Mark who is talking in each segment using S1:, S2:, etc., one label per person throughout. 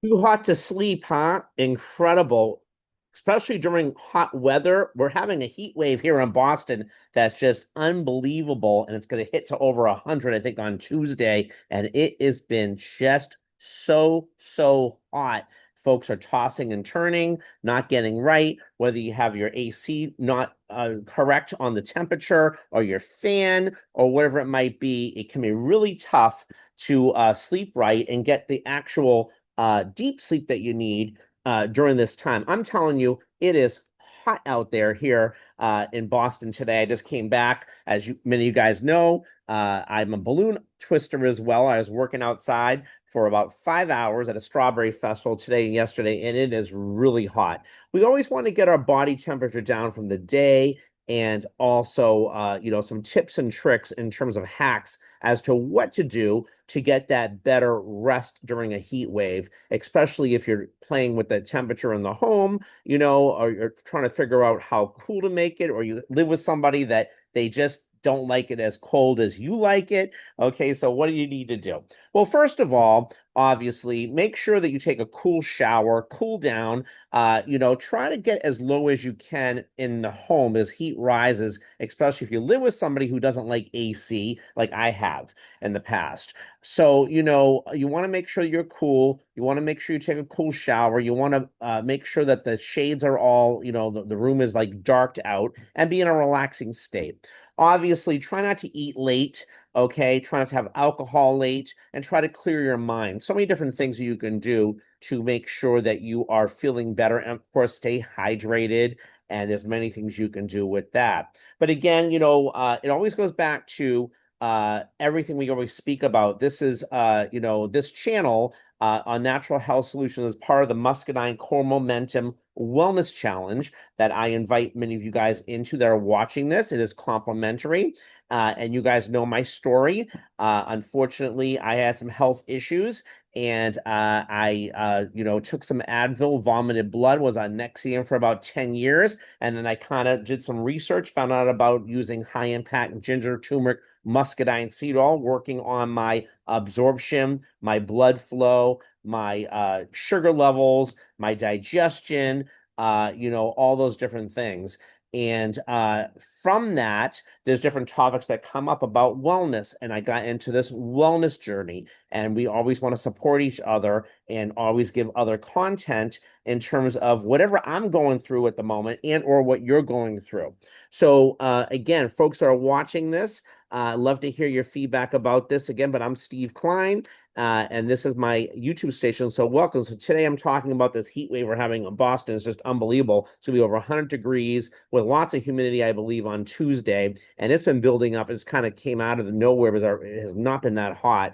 S1: Too hot to sleep, huh? Incredible. Especially during hot weather. We're having a heat wave here in Boston that's just unbelievable. And it's going to hit to over 100, I think, on Tuesday. And it has been just so hot. Folks are tossing and turning, not getting right, whether you have your AC not correct on the temperature or your fan or whatever it might be. It can be really tough to sleep right and get the actual deep sleep that you need during this time. I'm telling you, it is hot out there here in Boston today. I just came back, as many of you guys know. I'm a balloon twister as well. I was working outside for about 5 hours at a strawberry festival today and yesterday, and it is really hot. We always want to get our body temperature down from the day and also, some tips and tricks in terms of hacks as to what to do to get that better rest during a heat wave, especially if you're playing with the temperature in the home, or you're trying to figure out how cool to make it, or you live with somebody that they just don't like it as cold as you like it. Okay, so what do you need to do? Well, first of all, obviously, make sure that you take a cool shower, cool down. Try to get as low as you can in the home as heat rises, especially if you live with somebody who doesn't like AC, like I have in the past. So, you want to make sure you're cool. You want to make sure you take a cool shower. You want to make sure that the shades are all, the room is like darked out and be in a relaxing state. Obviously, try not to eat late. Okay. Try not to have alcohol late and try to clear your mind. So many different things you can do to make sure that you are feeling better. And of course, stay hydrated. And there's many things you can do with that. But again, it always goes back to everything we always speak about. This is, this channel on Natural Health Solutions is part of the Muscadine Core Momentum Wellness Challenge that I invite many of you guys into that are watching this. It is complimentary. And you guys know my story. Unfortunately, I had some health issues and I took some Advil, vomited blood, was on Nexium for about 10 years. And then I kind of did some research, found out about using high impact ginger, turmeric, muscadine seed oil, working on my absorption, my blood flow, my sugar levels, my digestion, all those different things. And from that, there's different topics that come up about wellness. And I got into this wellness journey. And we always want to support each other and always give other content in terms of whatever I'm going through at the moment and or what you're going through. So again, folks that are watching this, I'd love to hear your feedback about this again, but I'm Steve Klein, and this is my YouTube station. So welcome. So today I'm talking about this heat wave we're having in Boston. It's just unbelievable. It's going to be over 100 degrees with lots of humidity, I believe, on Tuesday. And it's been building up. It's kind of came out of the nowhere because it has not been that hot,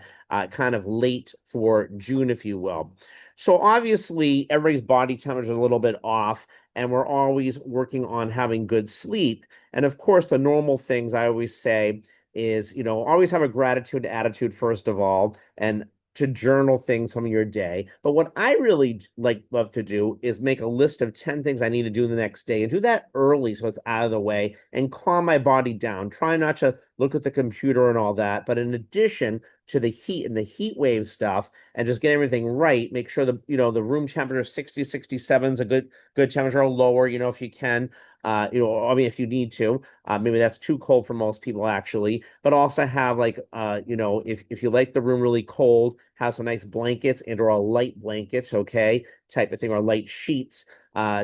S1: kind of late for June, if you will. So obviously, everybody's body temperature is a little bit off, and we're always working on having good sleep. And of course, the normal things I always say is, always have a gratitude attitude, first of all, and to journal things from your day. But what I really love to do is make a list of 10 things I need to do the next day and do that early so it's out of the way and calm my body down. Try not to look at the computer and all that. But in addition to the heat and the heat wave stuff and just get everything right, make sure the room temperature 60, 67 is a good temperature, or lower, if you can. If you need to, maybe that's too cold for most people actually, but also have if you like the room really cold, have some nice blankets and or a light blankets, okay, type of thing, or light sheets.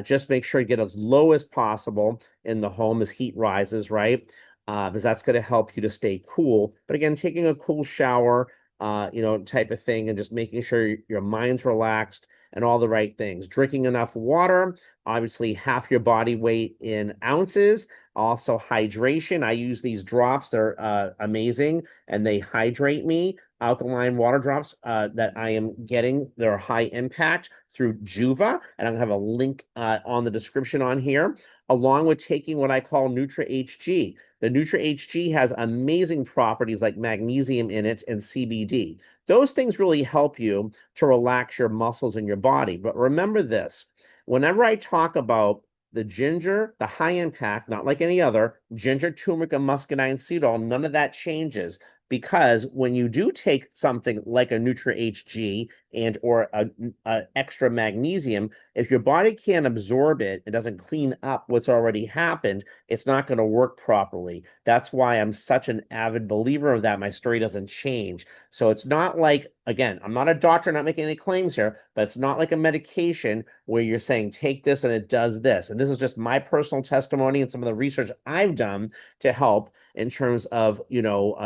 S1: Just make sure you get as low as possible in the home as heat rises, right? Because that's going to help you to stay cool. But again, taking a cool shower, type of thing, and just making sure your mind's relaxed and all the right things. Drinking enough water, obviously half your body weight in ounces. Also hydration. I use these drops. They're amazing and they hydrate me. Alkaline water drops that I am getting. They're high impact through Juva. And I'm going to have a link on the description on here, along with taking what I call Nutra HG. The Nutra HG has amazing properties like magnesium in it and CBD. Those things really help you to relax your muscles in your body. But remember this, whenever I talk about the ginger, the high impact, not like any other, ginger, turmeric, and muscadine seed oil, none of that changes. Because when you do take something like a Nutra HG and or a extra magnesium, if your body can't absorb it, it doesn't clean up what's already happened, it's not going to work properly. That's why I'm such an avid believer of that. My story doesn't change. So it's not like, again, I'm not a doctor, not making any claims here, but it's not like a medication where you're saying take this and it does this. And this is just my personal testimony and some of the research I've done to help in terms of,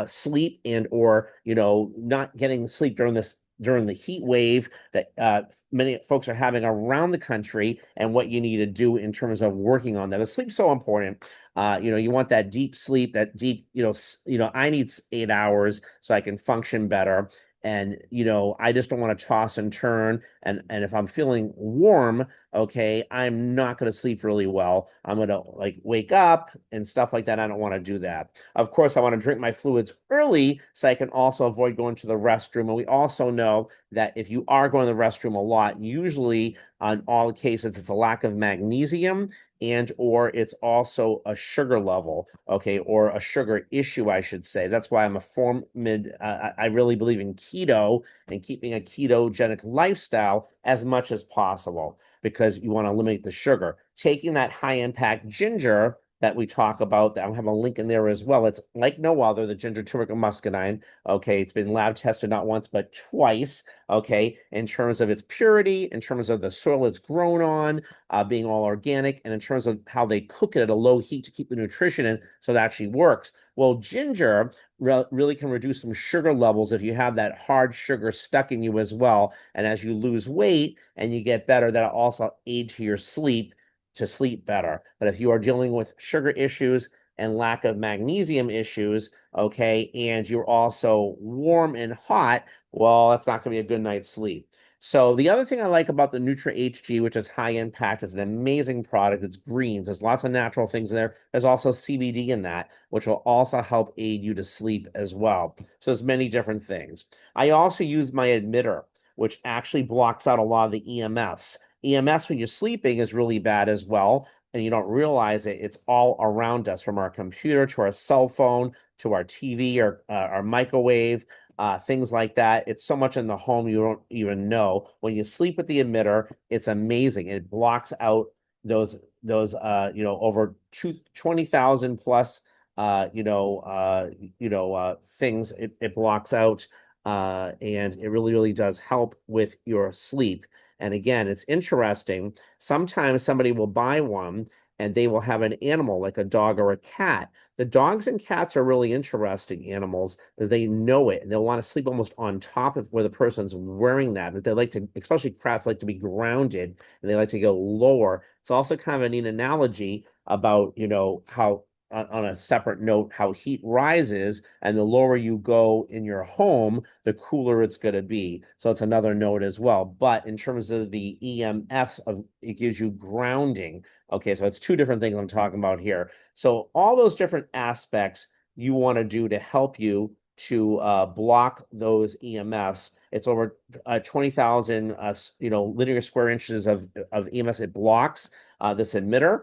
S1: sleep and or, not getting sleep during the heat wave that many folks are having around the country, and what you need to do in terms of working on that. But sleep's so important. You want that deep sleep, that deep, I need 8 hours so I can function better. And, I just don't want to toss and turn. And if I'm feeling warm, okay, I'm not going to sleep really well. I'm going to like wake up and stuff like that. I don't want to do that. Of course, I want to drink my fluids early so I can also avoid going to the restroom. And we also know that if you are going to the restroom a lot, usually on all cases, it's a lack of magnesium and or it's also a sugar level, okay, or a sugar issue, I should say. That's why I'm a I really believe in keto and keeping a ketogenic lifestyle as much as possible because you want to eliminate the sugar. Taking that high impact ginger that we talk about, I'll have a link in there as well. It's like no other, the ginger, turmeric, and muscadine. Okay, it's been lab tested not once but twice. Okay, in terms of its purity, in terms of the soil it's grown on, being all organic, and in terms of how they cook it at a low heat to keep the nutrition in, so it actually works. Well, ginger really can reduce some sugar levels if you have that hard sugar stuck in you as well. And as you lose weight and you get better, that'll also aid to your sleep to sleep better. But if you are dealing with sugar issues and lack of magnesium issues, okay, and you're also warm and hot, well, that's not going to be a good night's sleep. So the other thing I like about the Nutra HG, which is high impact, is an amazing product. It's greens. There's lots of natural things in there. There's also CBD in that, which will also help aid you to sleep as well. So there's many different things. I also use my Edmittor, which actually blocks out a lot of the EMFs. EMFs when you're sleeping is really bad as well, and you don't realize it. It's all around us, from our computer to our cell phone to our TV or our microwave, things like that. It's so much in the home you don't even know. When you sleep with the emitter, it's amazing. It blocks out those over 20,000 plus things it blocks out, and it really, really does help with your sleep. And again, it's interesting. Sometimes somebody will buy one and they will have an animal like a dog or a cat. The dogs and cats are really interesting animals because they know it and they'll want to sleep almost on top of where the person's wearing that. But they like to, especially cats, like to be grounded and they like to go lower. It's also kind of a neat analogy about, how on a separate note, how heat rises, and the lower you go in your home, the cooler it's going to be. So it's another note as well. But in terms of the EMFs, it gives you grounding. Okay, so it's two different things I'm talking about here. So all those different aspects you want to do to help you to block those EMFs. It's over 20,000 linear square inches of EMFs it blocks, this emitter,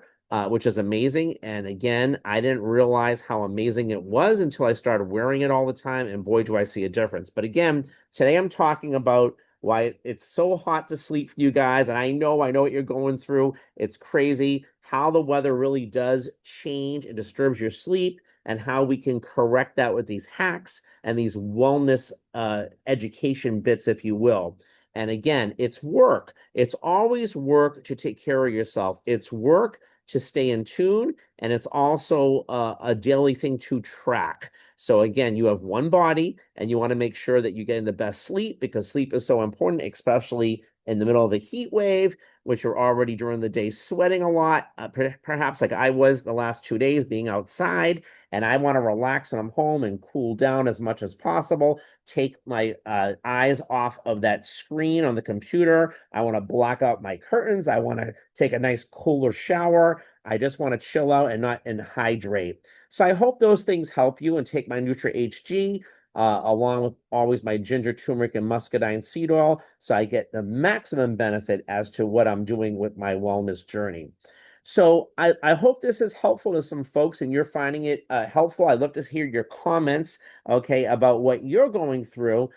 S1: which is amazing. And again, I didn't realize how amazing it was until I started wearing it all the time. And boy, do I see a difference. But again, today I'm talking about why it's so hot to sleep for you guys. And I know what you're going through. It's crazy how the weather really does change and disturbs your sleep, and how we can correct that with these hacks and these wellness education bits, if you will. And again, it's work. It's always work to take care of yourself. It's work to stay in tune, and it's also a daily thing to track. So again, you have one body, and you want to make sure that you get in the best sleep, because sleep is so important, especially in the middle of a heat wave, which you're already during the day sweating a lot, perhaps like I was the last 2 days being outside, and I want to relax when I'm home and cool down as much as possible. Take my eyes off of that screen on the computer. I want to block out my curtains. I want to take a nice cooler shower. I just want to chill out and hydrate. So I hope those things help you, and take my Nutra HG along with always my ginger, turmeric, and muscadine seed oil, so I get the maximum benefit as to what I'm doing with my wellness journey. So I hope this is helpful to some folks and you're finding it helpful. I'd love to hear your comments, okay, about what you're going through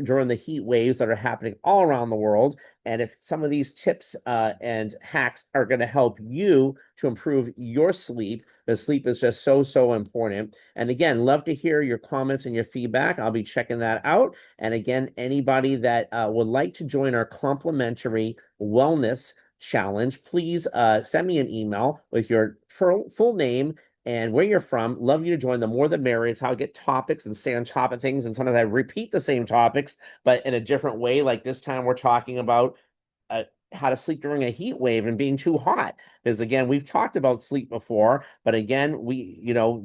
S1: during the heat waves that are happening all around the world. And if some of these tips and hacks are going to help you to improve your sleep, because sleep is just so, so important. And again, love to hear your comments and your feedback. I'll be checking that out. And again, anybody that would like to join our complimentary wellness challenge, please send me an email with your full name and where you're from. Love you to join. The more the merrier. It's how I get topics and stay on top of things. And sometimes I repeat the same topics, but in a different way. Like this time, we're talking about uh, how to sleep during a heat wave and being too hot. Because again, we've talked about sleep before, but again,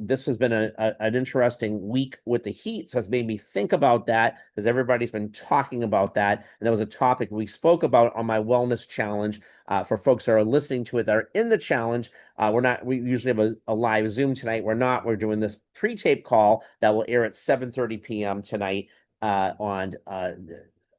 S1: this has been an interesting week with the heat. So it's made me think about that because everybody's been talking about that. And that was a topic we spoke about on my wellness challenge. For folks that are listening to it that are in the challenge, we usually have a live Zoom tonight. We're doing this pre-tape call that will air at 7:30 p.m. tonight on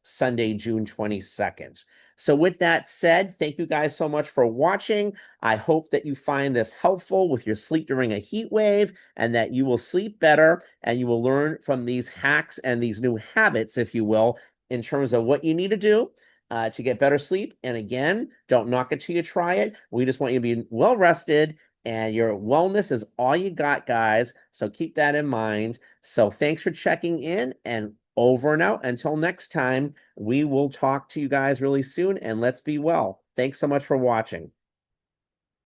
S1: Sunday, June 22nd. So with that said, thank you guys so much for watching. I hope that you find this helpful with your sleep during a heat wave and that you will sleep better and you will learn from these hacks and these new habits, if you will, in terms of what you need to do to get better sleep. And again, don't knock it till you try it. We just want you to be well rested and your wellness is all you got, guys. So keep that in mind. So thanks for checking in and over and out. Until next time, we will talk to you guys really soon and let's be well. Thanks so much for watching.